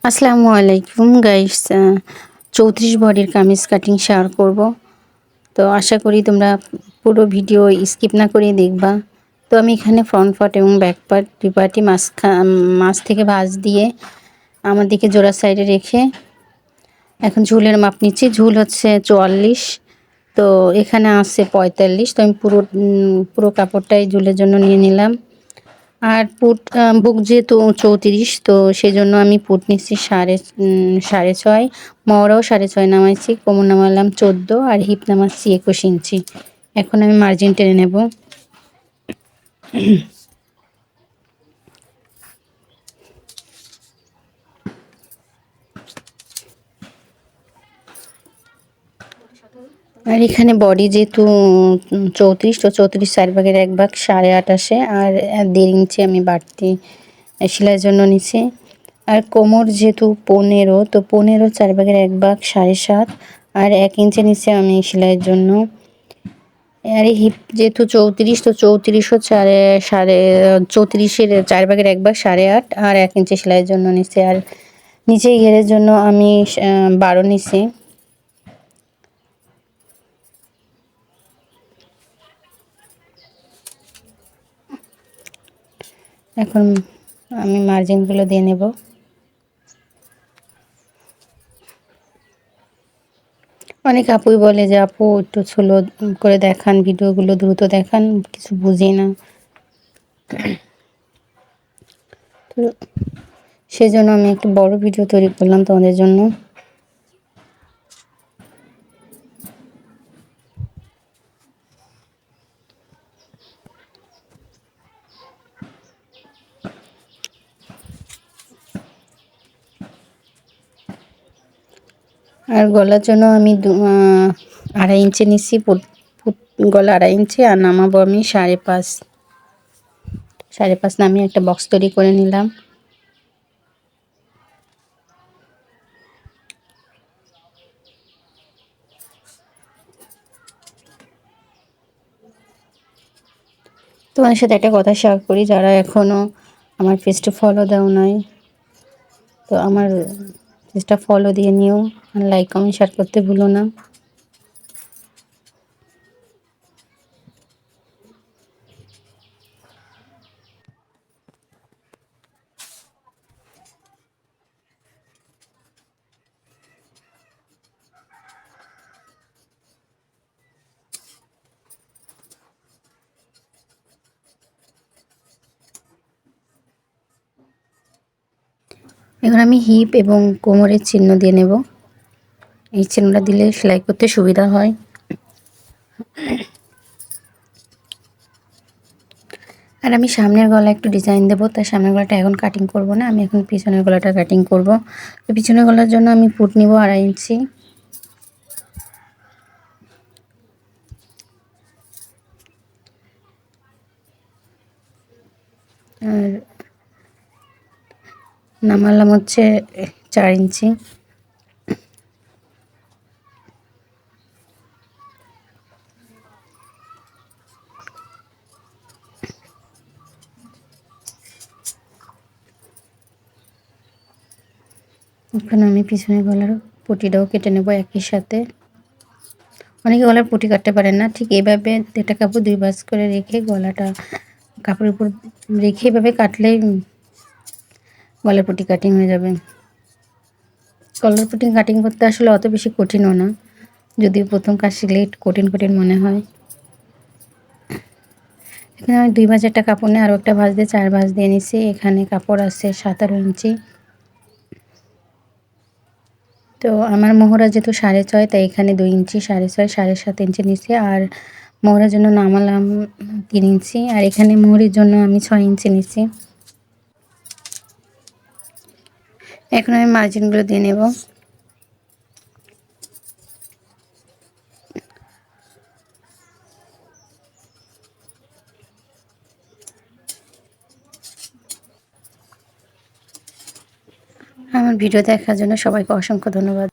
আসসালামু আলাইকুম গাইস। 34 বডির কামিজ কাটিং শেয়ার করব। তো আশা করি তোমরা পুরো ভিডিও স্কিপ না করে দেখবা। তো আমি এখানে ফ্রন্ট পার্ট এবং ব্যাক পার্ট দুই পার্টই মাছ থেকে ভাঁজ দিয়ে আমার দিকে জোড়া সাইডে রেখে এখন ঝুলের মাপ নিচ্ছি। ঝুল হচ্ছে 44, তো এখানে আছে 45। তো আমি পুরো কাপড়টাই ঝুলের জন্য নিয়ে নিলাম। আর বুক যেহেতু 34, তো সেই জন্য আমি পুট নিচ্ছি 6.5। মহড়াও 6.5 নামাইছি, কোমর নামালাম 14 আর হিপ নামাচ্ছি 21 ইঞ্চি। এখন আমি মার্জিন টেনে নেব। আর এখানে বডি যেহেতু 34, তো 34 4 ভাগের 1 ভাগ 8.5 আর 1.5 ইঞ্চি আমি বাড়তি সেলাইয়ের জন্য নিচ্ছি। আর কোমর যেহেতু 15, তো 15 4 ভাগের 1 ভাগ 7.5 আর 1 ইঞ্চি নিচে আমি সেলাইয়ের জন্য। আর হিপ যেহেতু 34, তো 34ও 34-এর 4 ভাগের 1 ভাগ 8.5 আর 1 ইঞ্চি সেলাইয়ের জন্য নিচ্ছি। আর নিচে ঘেরের জন্য আমি 12 নিচ্ছি। এখন আমি মার্জিনগুলো দিয়ে নেব। অনেক আপুই বলে যে আপু একটু স্লো করে দেখান, ভিডিওগুলো দ্রুত দেখান, কিছু বুঝি না। তো সেজন্য আমি একটু বড় ভিডিও তৈরি করলাম তোমাদের জন্য। আর গলার জন্য আমি 2.5 ইঞ্চি নিচ্ছি, গলা 2.5 ইঞ্চি আর নামাবো আমি 5.5 নামিয়ে একটা বক্স তৈরি করে নিলাম। তোমাদের সাথে একটা কথা শেয়ার করি, যারা এখনও আমার পেজটা ফলো দাও নাই, তো আমার পেজটা ফলো দিয়ে নিও, আর লাইক কমেন্ট শেয়ার করতে ভুলো না। এখন আমি হিপ এবং কোমরের চিহ্ন দিয়ে নেব। এই চিহ্নটা দিলে সেলাই করতে সুবিধা হয়। আর আমি সামনের গলা একটু ডিজাইন দেবো, তাই সামনের গলাটা এখন কাটিং করব না, আমি এখন পিছনের গলাটা কাটিং করব। তো পিছনের গলার জন্য আমি পুট নিব 2.5 ইঞ্চি। আর নামালাম হচ্ছে 4 ইঞ্চি। এখন আমি পিছনের গলার পটিটাও কেটে নেব একই সাথে। অনেকে গলার পটি কাটতে পারেন না, ঠিক এইভাবে একটা কাপড় 2 ভাঁজ করে রেখে গলাটা কাপড়ের উপর রেখে এভাবে কাটলেই গলার পটি কাটিং হয়ে যাবে। গলার পটি কাটিং করতে আসলে অত বেশি কঠিনও না, যদিও প্রথম কাজ শিখলে একটু কঠিন কঠিন মনে হয়। এখানে আমি 2 ভাঁজ একটা কাপড় নিয়ে আরও একটা ভাঁজ দিয়ে 4 ভাঁজ দিয়ে নিছি। এখানে কাপড় আছে 17 ইঞ্চি। তো আমার মোহরা যেহেতু 6.5, তাই এখানে 2 ইঞ্চি 6.5 7.5 ইঞ্চি নিচে। আর মোহরার জন্য নামালাম 3 ইঞ্চি। আর এখানে মোহরের জন্য আমি 6 ইঞ্চি নিচ্ছি। এখন আমি মার্জিনগুলো দিয়ে নেব। আমার ভিডিও দেখার জন্য সবাইকে অসংখ্য ধন্যবাদ।